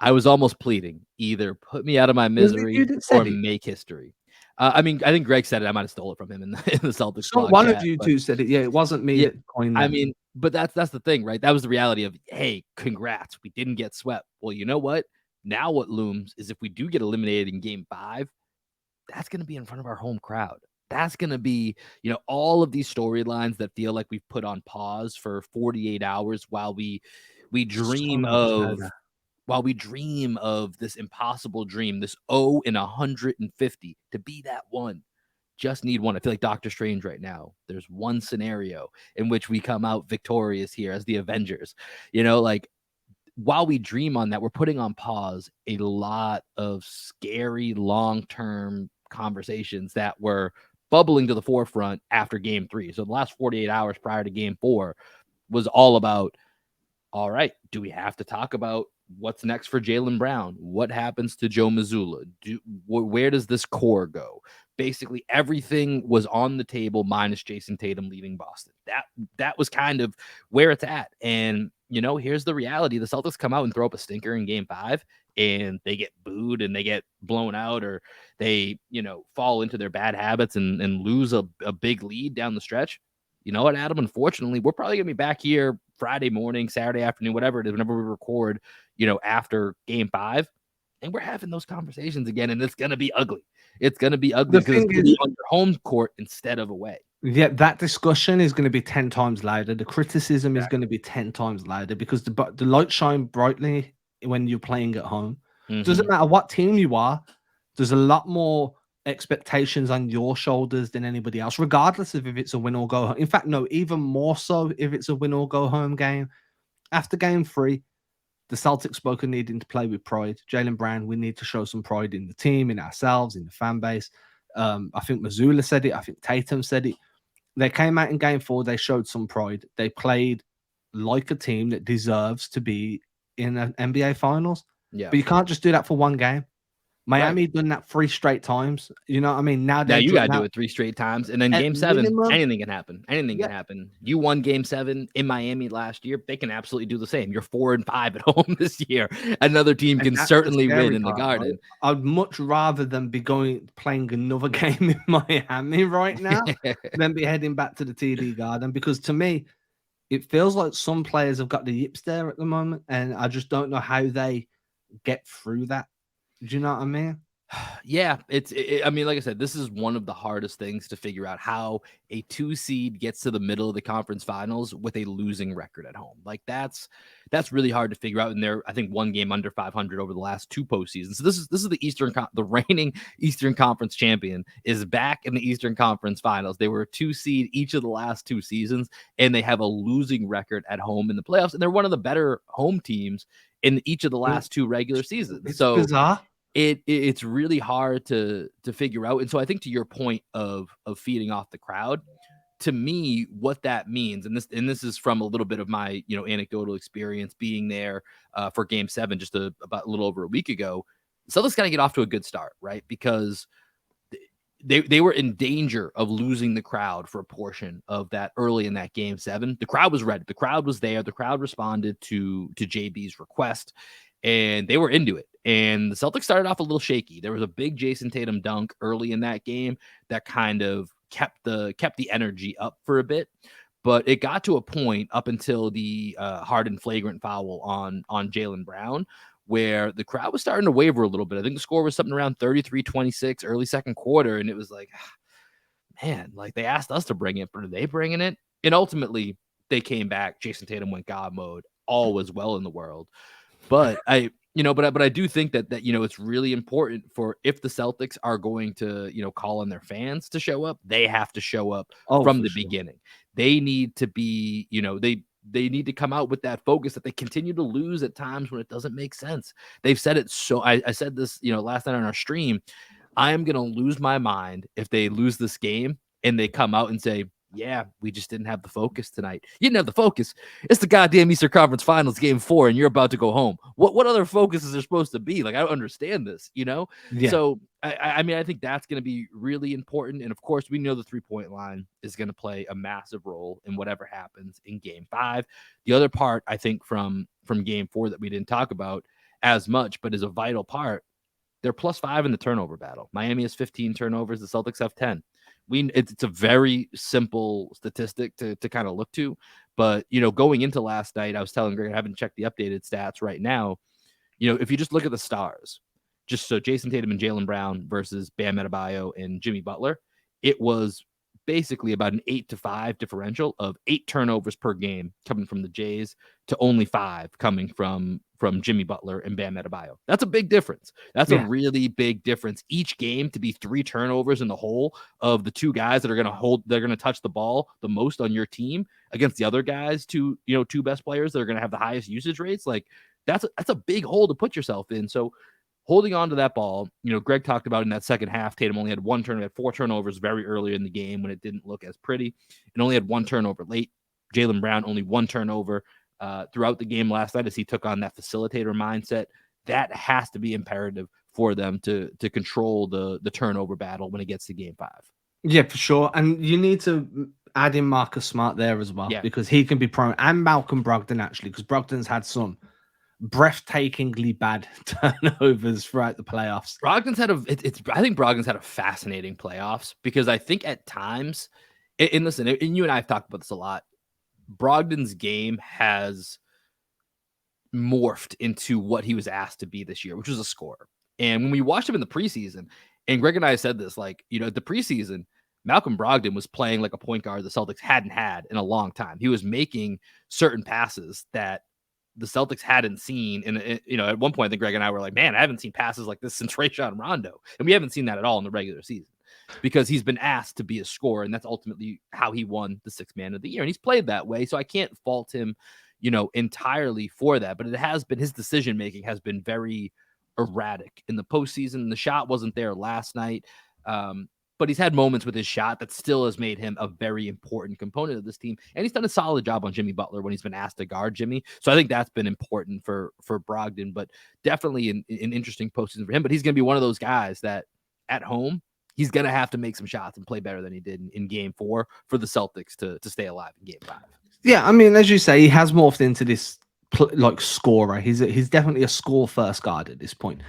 I was almost pleading, either put me out of my misery or make history. I mean, I think Greg said it. I might have stole it from him in the Celtics. So one of you two said it. Yeah, it wasn't me that coined that. I mean, but that's the thing, right? That was the reality of, hey, congrats, we didn't get swept. Well, you know what? Now what looms is if we do get eliminated in game 5, that's going to be in front of our home crowd. That's going to be, all of these storylines that feel like we've put on pause for 48 hours while we So dream much of better. this impossible dream, this 0 in 150 to be that one. Just need one. I feel like Doctor Strange right now. There's one scenario in which we come out victorious here as the Avengers. Like while we dream on that, we're putting on pause a lot of scary long-term conversations that were bubbling to the forefront after game 3. So the last 48 hours prior to game 4 was all about, all right, do we have to talk about what's next for Jaylen Brown? What happens to Joe Mazzulla? Where does this core go? Basically, everything was on the table minus Jason Tatum leaving Boston. That was kind of where it's at. And, here's the reality. The Celtics come out and throw up a stinker in game 5, and they get booed and they get blown out, or they, fall into their bad habits and lose a big lead down the stretch. You know what, Adam? Unfortunately, we're probably going to be back here Friday morning, Saturday afternoon, whatever it is, whenever we record, after game 5. And we're having those conversations again, and it's going to be ugly. It's going to be ugly The because it's thing going to be is, on your home court instead of away. yeah, that discussion is going to be 10 times louder. The criticism is going to be 10 times louder because the light shine brightly when you're playing at home. Doesn't matter what team you are, there's a lot more expectations on your shoulders than anybody else, regardless of if it's a win or go home. In fact, no, even more so if it's a win or go home game. After game 3, the Celtics spoke of needing to play with pride. Jaylen Brown, we need to show some pride in the team, in ourselves, in the fan base. I think Mazzulla said it. I think Tatum said it. They came out in game 4. They showed some pride. They played like a team that deserves to be in an NBA Finals. Yeah. But you can't just do that for one game. Miami Right. done that 3 straight times. You know what I mean? Now you got to do it 3 straight times. And then at game 7, minimum, anything can happen. Anything can happen. You won game 7 in Miami last year. They can absolutely do the same. You're 4-5 at home this year. Another team can that's the certainly win scary in the part, right? Garden. I'd much rather than be playing another game in Miami right now than be heading back to the TD Garden, because to me, it feels like some players have got the yips there at the moment, and I just don't know how they get through that. Do you know what I mean? Yeah, I mean, like I said, this is one of the hardest things to figure out, how a 2 seed gets to the middle of the conference finals with a losing record at home. Like that's really hard to figure out. And they're, I think, 1 game under 500 over the last 2 postseasons. So this is the reigning Eastern Conference champion is back in the Eastern Conference Finals. They were a 2 seed each of the last 2 seasons, and they have a losing record at home in the playoffs. And they're one of the better home teams in each of the last 2 regular seasons. It's so bizarre. It's really hard to figure out. And so I think, to your point of feeding off the crowd, to me, what that means, and this is from a little bit of my anecdotal experience being there for Game 7 just about a little over a week ago. Celtics got to get off to a good start, right? Because they were in danger of losing the crowd for a portion of that early in that Game 7. The crowd was ready. The crowd was there. The crowd responded to JB's request, and they were into it. And the Celtics started off a little shaky. There was a big Jason Tatum dunk early in that game that kind of kept the energy up for a bit. But it got to a point up until the hard and flagrant foul on Jaylen Brown, where the crowd was starting to waver a little bit. I think the score was something around 33-26 early second quarter. And it was like, man, like, they asked us to bring it, but are they bringing it? And ultimately they came back. Jason Tatum went God mode. All was well in the world. But I do think that it's really important for, if the Celtics are going to, call on their fans to show up, they have to show up from the beginning. They need to be, they need to come out with that focus that they continue to lose at times when it doesn't make sense. They've said it. So I said this, last night on our stream, I am going to lose my mind if they lose this game and they come out and say, yeah, we just didn't have the focus tonight. You didn't have the focus. It's the goddamn Eastern Conference Finals Game 4, and you're about to go home. What other focus is there supposed to be? Like, I don't understand this, Yeah. So, I mean, I think that's going to be really important. And, of course, we know the three-point line is going to play a massive role in whatever happens in Game 5. The other part, I think, from Game 4 that we didn't talk about as much, but is a vital part, they're +5 in the turnover battle. Miami has 15 turnovers. The Celtics have 10. It's a very simple statistic to kind of look to, but going into last night, I was telling Greg, I haven't checked the updated stats right now. If you just look at the stars, just so Jason Tatum and Jaylen Brown versus Bam Adebayo and Jimmy Butler, it was basically about an 8-5 differential of 8 turnovers per game coming from the Jays to only 5 coming from Jimmy Butler and Bam Adebayo. That's a big difference. That's a really big difference. Each game to be 3 turnovers in the whole of the 2 guys that are they're going to touch the ball the most on your team against the other guys, 2 best players that are going to have the highest usage rates. Like that's a big hole to put yourself in. So holding on to that ball, Greg talked about in that second half, Tatum only had 1 turnover, had 4 turnovers very early in the game when it didn't look as pretty, and only had 1 turnover late. Jaylen Brown only 1 turnover throughout the game last night as he took on that facilitator mindset. That has to be imperative for them to control the turnover battle when it gets to game 5. Yeah, for sure. And you need to add in Marcus Smart there as well, because he can be prone, and Malcolm Brogdon, actually, because Brogdon's had some breathtakingly bad turnovers throughout the playoffs. Brogdon's had I think Brogdon's had a fascinating playoffs, because I think at times, and listen, and you and I have talked about this a lot, Brogdon's game has morphed into what he was asked to be this year, which was a scorer. And when we watched him in the preseason, and Greg and I said this, like, the preseason, Malcolm Brogdon was playing like a point guard the Celtics hadn't had in a long time. He was making certain passes that the Celtics hadn't seen. And, at one point, I think Greg and I were like, man, I haven't seen passes like this since Rajon Rondo. And we haven't seen that at all in the regular season, because he's been asked to be a scorer. And that's ultimately how he won the 6th Man of the Year. And he's played that way. So I can't fault him, entirely for that. But it has been, his decision-making has been very erratic in the postseason. The shot wasn't there last night. But he's had moments with his shot that still has made him a very important component of this team. And he's done a solid job on Jimmy Butler when he's been asked to guard Jimmy. So I think that's been important for Brogdon, but definitely an interesting postseason for him. But he's going to be one of those guys that at home, he's going to have to make some shots and play better than he did in game 4 for the Celtics to stay alive in game 5. Yeah, I mean, as you say, he has morphed into this scorer. He's definitely a score first guard at this point.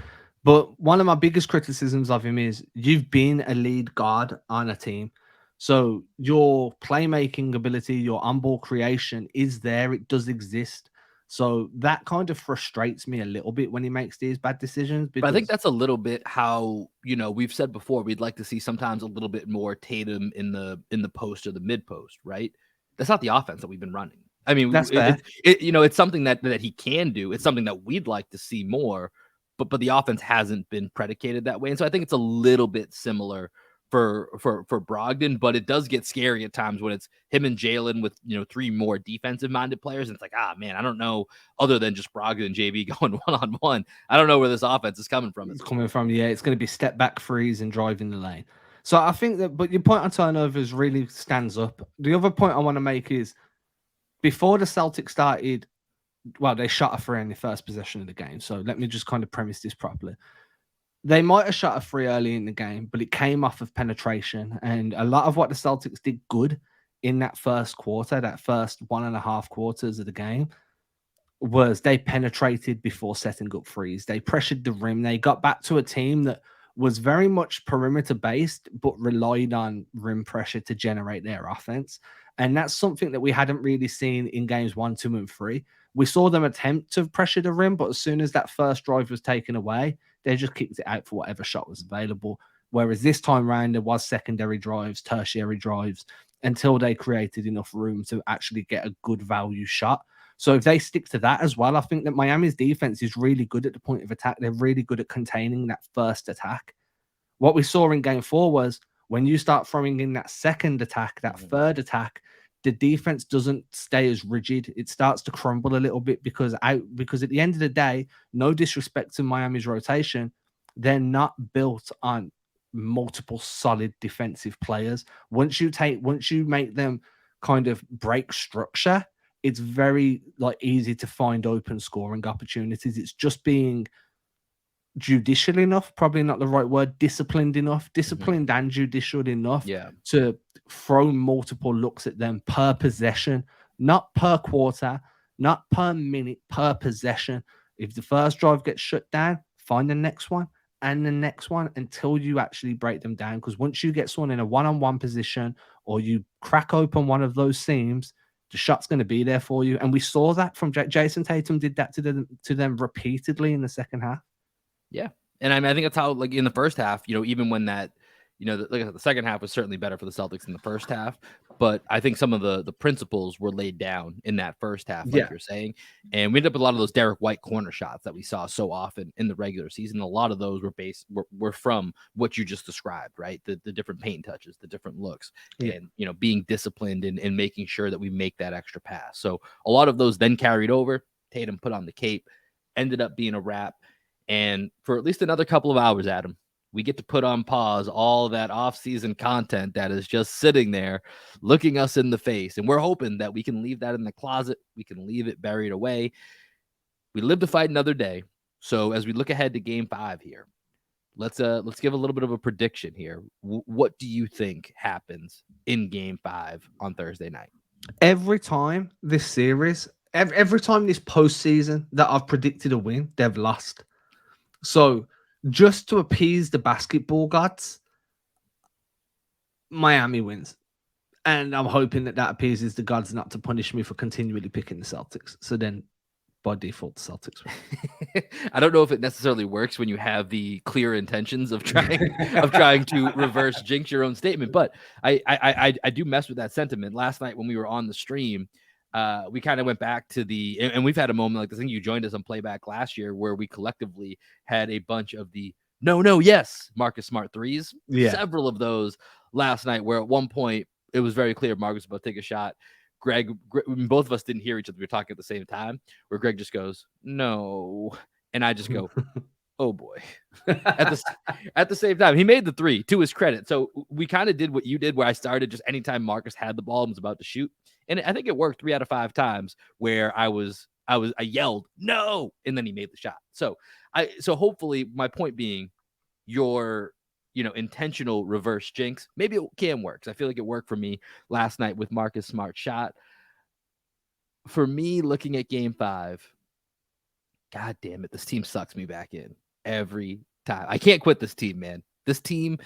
But one of my biggest criticisms of him is you've been a lead guard on a team. So your playmaking ability, your on-ball creation is there. It does exist. So that kind of frustrates me a little bit when he makes these bad decisions. But I think that's a little bit how, we've said before, we'd like to see sometimes a little bit more Tatum in the post or the mid post, right? That's not the offense that we've been running. I mean, that's fair. It's something that he can do. It's something that we'd like to see more. But the offense hasn't been predicated that way. And so I think it's a little bit similar for Brogdon, but it does get scary at times when it's him and Jaylen with, 3 more defensive minded players. And it's like, man, I don't know, other than just Brogdon and JB going 1-on-1. I don't know where this offense is coming from. It's coming from, it's going to be step back threes and driving the lane. So I think that, but your point on turnovers really stands up. The other point I want to make is before the Celtics started, well, they shot a 3 in the first possession of the game. So let me just kind of premise this properly. They might have shot a 3 early in the game, but it came off of penetration. And a lot of what the Celtics did good in that first quarter, that first 1.5 quarters of the game, was they penetrated before setting up threes. They pressured the rim. They got back to a team that was very much perimeter based, but relied on rim pressure to generate their offense. And that's something that we hadn't really seen in games 1, 2, and 3. We saw them attempt to pressure the rim, but as soon as that first drive was taken away, they just kicked it out for whatever shot was available. Whereas this time round, there was secondary drives, tertiary drives, until they created enough room to actually get a good value shot. So if they stick to that as well, I think that Miami's defense is really good at the point of attack. They're really good at containing that first attack. What we saw in game 4 was when you start throwing in that second attack, that third attack, the defense doesn't stay as rigid. It starts to crumble a little bit because at the end of the day, no disrespect to Miami's rotation, they're not built on multiple solid defensive players. Once you make them kind of break structure, it's very easy to find open scoring opportunities. It's just being judicial enough, probably not the right word, disciplined and judicial enough to throw multiple looks at them per possession, not per quarter, not per minute, per possession. If the first drive gets shut down, find the next one and the next one until you actually break them down. Because once you get someone in a one-on-one position or you crack open one of those seams, the shot's going to be there for you. And we saw that from Jason Tatum did that to them repeatedly in the second half. Yeah. And I think that's how, in the first half, even when that, like I said, the second half was certainly better for the Celtics than the first half, but I think some of the principles were laid down in that first half, like Yeah. you're saying, and we ended up with a lot of those Derek White corner shots that we saw so often in the regular season. A lot of those were from what you just described, right? The different paint touches, the different looks, Yeah. and being disciplined and making sure that we make that extra pass. So a lot of those then carried over. Tatum put on the cape, ended up being a wrap, and for at least another couple of hours, Adam, we get to put on pause all that off-season content that is just sitting there looking us in the face. And we're hoping that we can leave that in the closet. We can leave it buried away. We live to fight another day. So as we look ahead to game 5 here, let's give a little bit of a prediction here. What do you think happens in game 5 on Thursday night? Every time this series, every time this postseason that I've predicted a win, they've lost. So just to appease the basketball gods, Miami wins. And I'm hoping that appeases the gods not to punish me for continually picking the Celtics. So then by default, the Celtics win. I don't know if it necessarily works when you have the clear intentions of trying to reverse jinx your own statement, but I do mess with that sentiment. Last night when we were on the stream, we kind of went back to and we've had a moment like this. I think you joined us on playback last year where we collectively had a bunch of the yes Marcus Smart threes. Yeah. Several of those last night where at one point it was very clear Marcus was about to take a shot. Greg, both of us didn't hear each other. We were talking at the same time, where Greg just goes, no. And I just go, oh boy. At the same time, he made the 3 to his credit. So we kind of did what you did, where I started just anytime Marcus had the ball and was about to shoot. And I think it worked 3 out of 5 times where I yelled, no, and then he made the shot. So hopefully my point being your intentional reverse jinx, maybe it can work. I feel like it worked for me last night with Marcus Smart shot. For me, looking at game 5, God damn it, this team sucks me back in every time. I can't quit this team, man. This team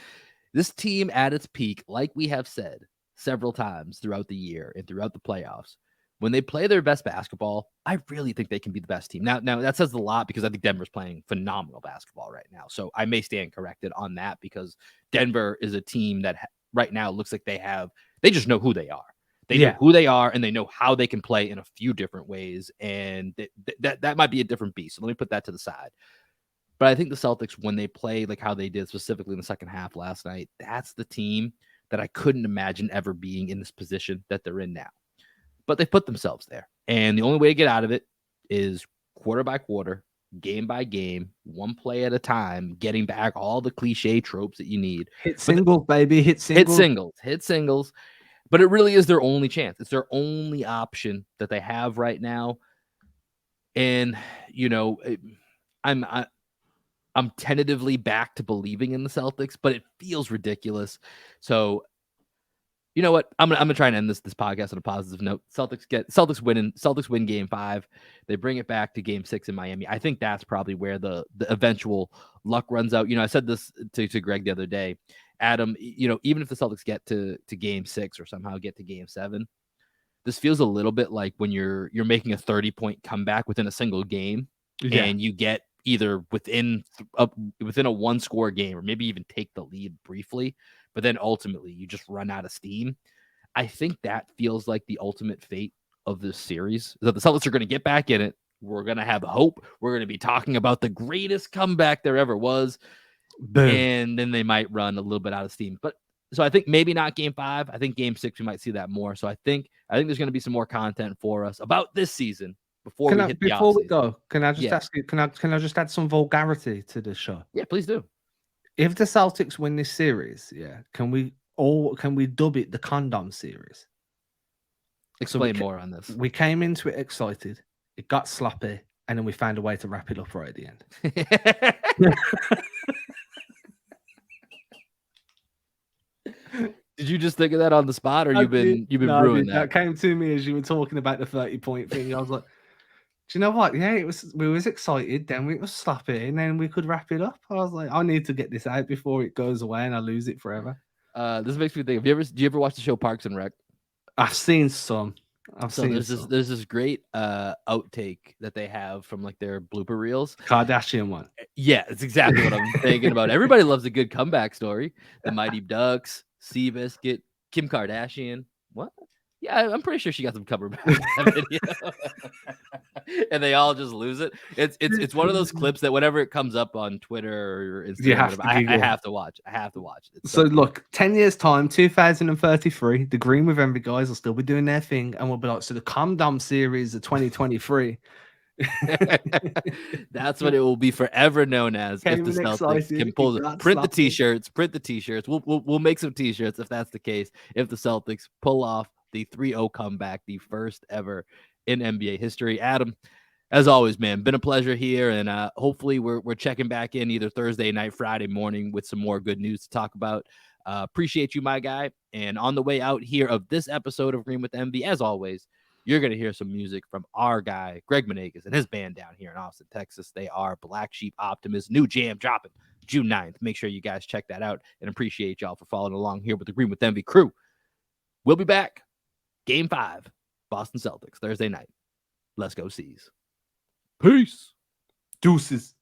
at its peak, like we have said several times throughout the year and throughout the playoffs, when they play their best basketball, I really think they can be the best team. Now that says a lot because I think Denver's playing phenomenal basketball right now. So I may stand corrected on that because Denver is a team that right now looks like they just know who they are. They know who they are and they know how they can play in a few different ways. And that might be a different beast. So let me put that to the side. But I think the Celtics, when they play like how they did specifically in the second half last night, that's the team that I couldn't imagine ever being in this position that they're in now. But they put themselves there. And the only way to get out of it is quarter by quarter, game by game, one play at a time, getting back all the cliche tropes that you need. Hit singles, baby. Hit singles. But it really is their only chance. It's their only option that they have right now. And, I'm tentatively back to believing in the Celtics, but it feels ridiculous. So, you know what? I'm gonna try and end this podcast on a positive note. Celtics win game 5. They bring it back to game 6 in Miami. I think that's probably where the eventual luck runs out. I said this to Greg the other day. Adam, even if the Celtics get to game 6 or somehow get to game 7, this feels a little bit like when you're making a 30-point comeback within a single game, and you get either within a 1-score game or maybe even take the lead briefly, but then ultimately you just run out of steam. I think that feels like the ultimate fate of this series, that the Celtics are going to get back in it. We're going to have hope. We're going to be talking about the greatest comeback there ever was. Boom. And then they might run a little bit out of steam. But so I think maybe not game 5. I think game 6, we might see that more. So I think there's going to be some more content for us about this season before we go. Can I just ask you, can I just add some vulgarity to the show? Yeah, please do. If the Celtics win this series, can we dub it the condom series? Explain more on this. We came into it excited, it got sloppy, and then we found a way to wrap it up right at the end. Did you just think of that on the spot, or you've been brewing that? That came to me as you were talking about the 30-point thing. I was like, do you know what? Yeah, we was excited, then we was sloppy, and then we could wrap it up. I was like, I need to get this out before it goes away and I lose it forever. This makes me think. Do you ever watch the show Parks and Rec? I've seen some. I've So seen there's this great outtake that they have from like their blooper reels. Kardashian one. Yeah, it's exactly what I'm thinking about. Everybody loves a good comeback story. The Mighty Ducks, Seabiscuit, Kim Kardashian. What? Yeah, I'm pretty sure she got some cover back in that video. And they all just lose it. It's one of those clips that whenever it comes up on Twitter or Instagram, You or have whatever, to I giggle. have to watch. I have to watch it. It's So good. look, 10 years time, 2033, the Green with Envy guys will still be doing their thing, and we'll be like, so the Calm Down series of 2023. That's what it will be forever known as. If the Came in Celtics excited, can he pull got print the slapped in. t-shirts, We'll make some t-shirts if that's the case. If the Celtics pull off the 3-0 comeback, the first ever in NBA history. Adam, as always, man, been a pleasure here, and hopefully we're checking back in either Thursday night, Friday morning with some more good news to talk about. Appreciate you, my guy. And on the way out here of this episode of Green with Envy, as always, you're going to hear some music from our guy, Greg Maneikis, and his band down here in Austin, Texas. They are Black Sheep Optimist. New jam dropping June 9th. Make sure you guys check that out, and appreciate y'all for following along here with the Green with Envy crew. We'll be back. Game 5, Boston Celtics, Thursday night. Let's go C's. Peace. Deuces.